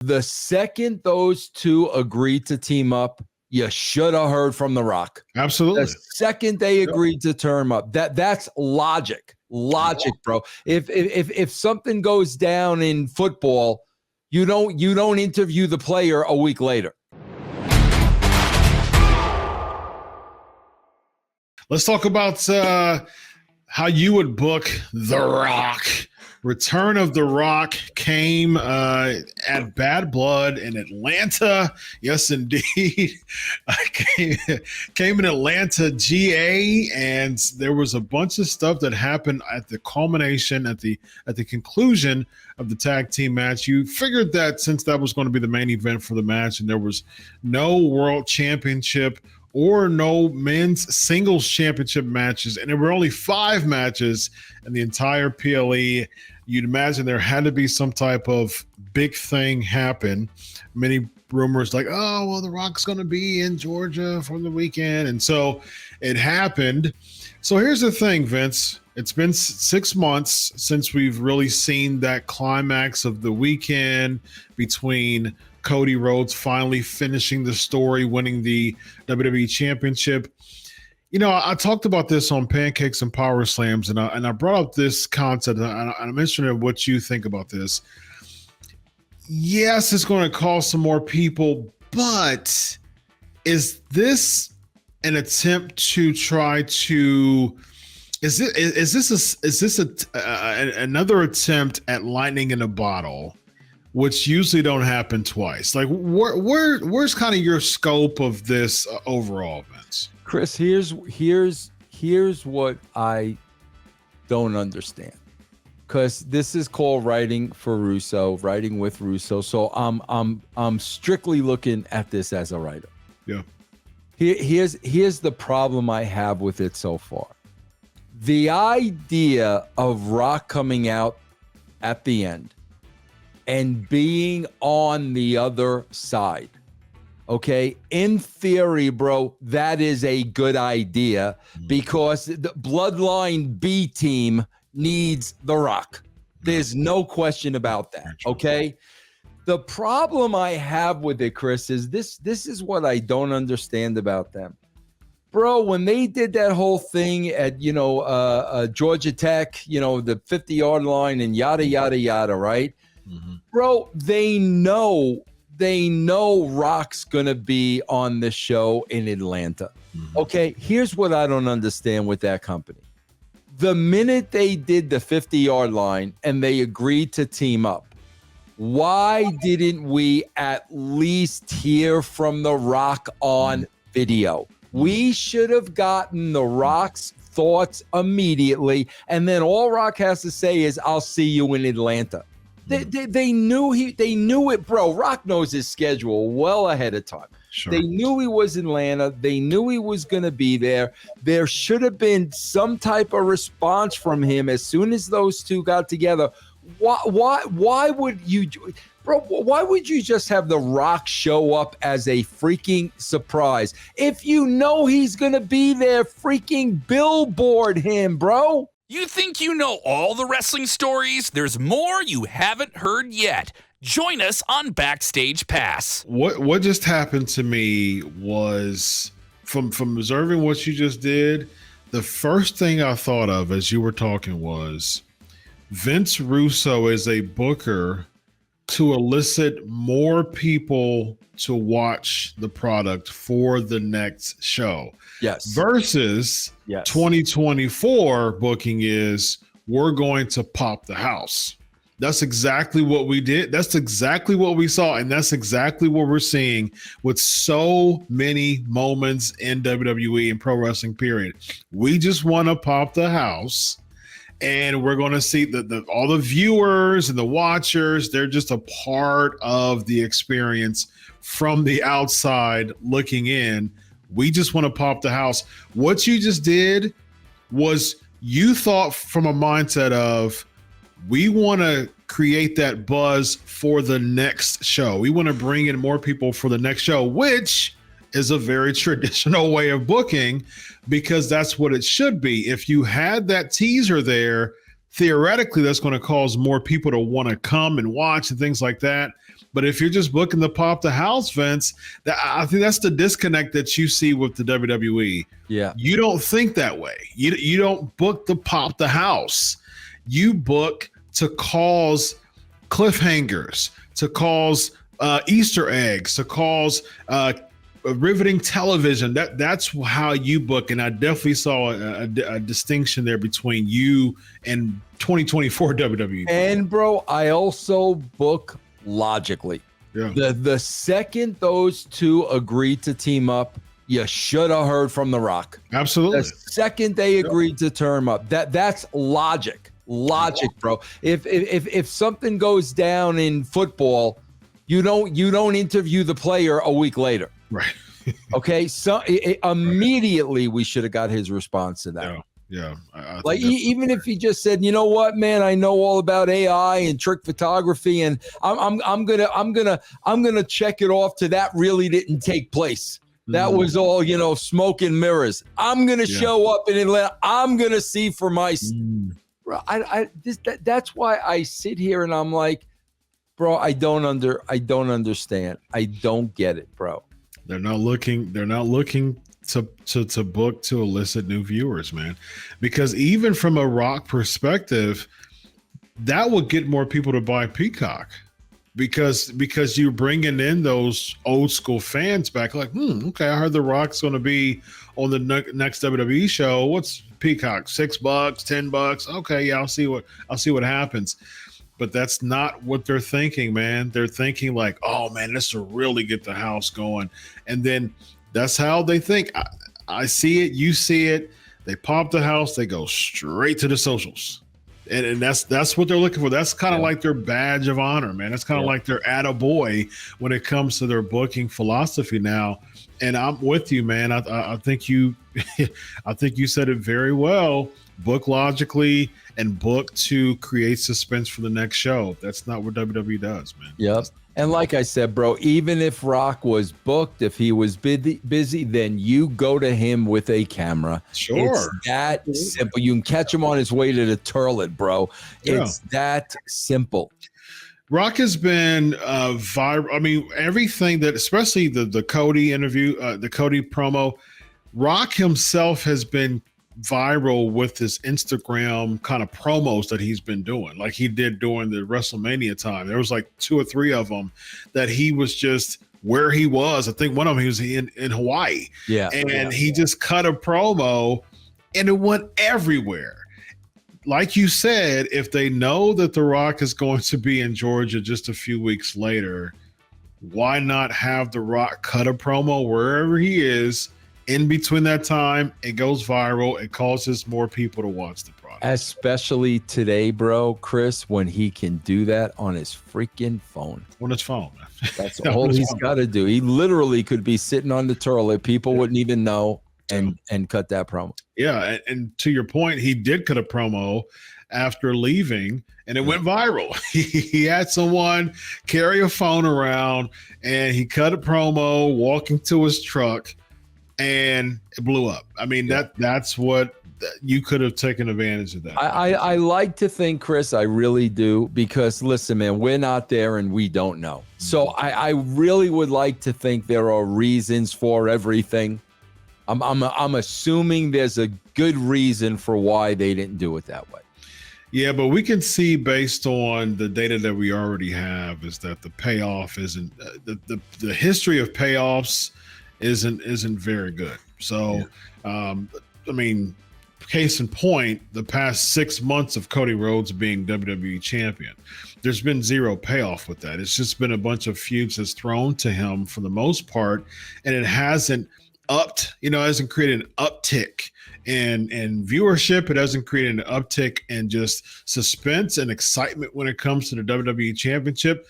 The second those two agreed to team up, you should have heard from The Rock. Absolutely. The second they agreed to term up, that's logic. Logic, bro. If something goes down in football, you don't interview the player a week later. Let's talk about how you would book The Rock. Return of The Rock came at Bad Blood in Atlanta. Yes, indeed. Came in Atlanta, GA, and there was a bunch of stuff that happened at the culmination, at the conclusion of the tag team match. You figured that since that was going to be the main event for the match and there was no world championship or no men's singles championship matches, and there were only 5 matches in the entire PLE, you'd imagine there had to be some type of big thing happen. Many rumors like, oh, well, The Rock's going to be in Georgia for the weekend. And so it happened. So here's the thing, Vince. It's been 6 months since we've really seen that climax of the weekend between Cody Rhodes finally finishing the story, winning the WWE Championship. You know, I talked about this on Pancakes and Power Slams, and I brought up this concept, and I'm interested in what you think about this. Yes, it's going to call some more people, but is this an attempt to try to? Is this another attempt at lightning in a bottle, which usually don't happen twice? Like, where's kind of your scope of this overall, Vince? Chris, here's what I don't understand, because this is called writing for Russo, writing with Russo. So I'm strictly looking at this as a writer. Yeah. Here's the problem I have with it so far. The idea of Rock coming out at the end and being on the other side. Okay, in theory, bro, that is a good idea because the Bloodline B team needs The Rock. There's no question about that, okay? The problem I have with it, Chris, is this is what I don't understand about them. Bro, when they did that whole thing at, Georgia Tech, the 50-yard line and yada, yada, yada, right? Mm-hmm. Bro, they know Rock's gonna be on the show in Atlanta. Mm-hmm. Okay, here's what I don't understand with that company. The minute they did the 50-yard line and they agreed to team up, why didn't we at least hear from The Rock on video? We should have gotten The Rock's thoughts immediately, and then all Rock has to say is, "I'll see you in Atlanta." They knew it, bro. Rock knows his schedule well ahead of time. Sure. They knew he was in Atlanta. They knew he was going to be there. There should have been some type of response from him as soon as those two got together. Why would you, bro? Why would you just have The Rock show up as a freaking surprise? If you know he's going to be there, freaking billboard him, bro. You think you know all the wrestling stories? There's more you haven't heard yet. Join us on Backstage Pass. What just happened to me was, from observing what you just did, the first thing I thought of as you were talking was Vince Russo is a booker to elicit more people to watch the product for the next show. Yes. Versus 2024 booking is, we're going to pop the house. That's exactly what we did. That's exactly what we saw. And that's exactly what we're seeing with so many moments in WWE and pro wrestling, period. We just want to pop the house. And we're going to see all the viewers and the watchers. They're just a part of the experience from the outside looking in. We just want to pop the house. What you just did was, you thought from a mindset of, we want to create that buzz for the next show. We want to bring in more people for the next show, which is a very traditional way of booking, because that's what it should be. If you had that teaser there, theoretically, that's going to cause more people to want to come and watch and things like that. But if you're just booking the pop the house, Vince, I think that's the disconnect that you see with the WWE. Yeah. You don't think that way. You don't book the pop the house. You book to cause cliffhangers, to cause Easter eggs, to cause riveting television. That's how you book. And I definitely saw a distinction there between you and 2024 WWE. And bro, I also book logically. Yeah. The second those two agreed to team up, you should have heard from The Rock. Absolutely. The second they agreed to term up, that's logic. Logic, bro. If something goes down in football, you don't interview the player a week later. Right. Okay. So immediately we should have got his response to that. Yeah. I Like even if he just said, you know what, man, I know all about AI and trick photography, and I'm gonna check it off to that really didn't take place. That was all, smoke and mirrors. I'm gonna show up in Atlanta. I'm gonna see for myself. Bro, that's why I sit here and I'm like, bro, I don't understand. I don't get it, bro. They're not looking to book to elicit new viewers, man. Because even from a Rock perspective, that would get more people to buy Peacock. Because you're bringing in those old school fans back, like, okay, I heard The Rock's going to be on the next WWE show. What's Peacock? $6, $10? Okay, yeah, I'll see what happens. But that's not what they're thinking, man. They're thinking like, oh man, this will really get the house going, and then that's how they think. I see it, you see it. They pop the house, they go straight to the socials. And that's what they're looking for. That's kind of like their badge of honor, man. That's kind of like their attaboy when it comes to their booking philosophy now. And I'm with you, man. I think you I think you said it very well. Book logically and book to create suspense for the next show. That's not what WWE does, man. Yep. And like I said, bro, even if Rock was booked, if he was busy, then you go to him with a camera. Sure. It's that simple. You can catch him on his way to the toilet, bro. It's that simple. Rock has been viral. I mean, everything that, especially the Cody interview, the Cody promo, Rock himself has been viral with his Instagram kind of promos that he's been doing, like he did during the WrestleMania time. There was like 2 or 3 of them that he was just where he was. I think one of them he was in Hawaii. Yeah. And he just cut a promo and it went everywhere. Like you said, if they know that The Rock is going to be in Georgia just a few weeks later, why not have The Rock cut a promo wherever he is? In between that time, it goes viral. It causes more people to watch the product. Especially today, bro, Chris, when he can do that on his freaking phone. On his phone. That's all he's got to do. He literally could be sitting on the toilet. People wouldn't even know and cut that promo. Yeah, and to your point, he did cut a promo after leaving, and it went viral. He had someone carry a phone around, and he cut a promo walking to his truck, and it blew up. I mean, that's what you could have taken advantage of that. I like to think, Chris, I really do, because listen, man, we're not there and we don't know. So I really would like to think there are reasons for everything. I'm assuming there's a good reason for why they didn't do it that way. Yeah, but we can see based on the data that we already have is that the payoff isn't the history of payoffs isn't very good. So, I mean, case in point, the past 6 months of Cody Rhodes being WWE champion, there's been zero payoff with that. It's just been a bunch of feuds that's thrown to him for the most part, and it hasn't hasn't created an uptick in viewership. It hasn't created an uptick in just suspense and excitement when it comes to the WWE championship.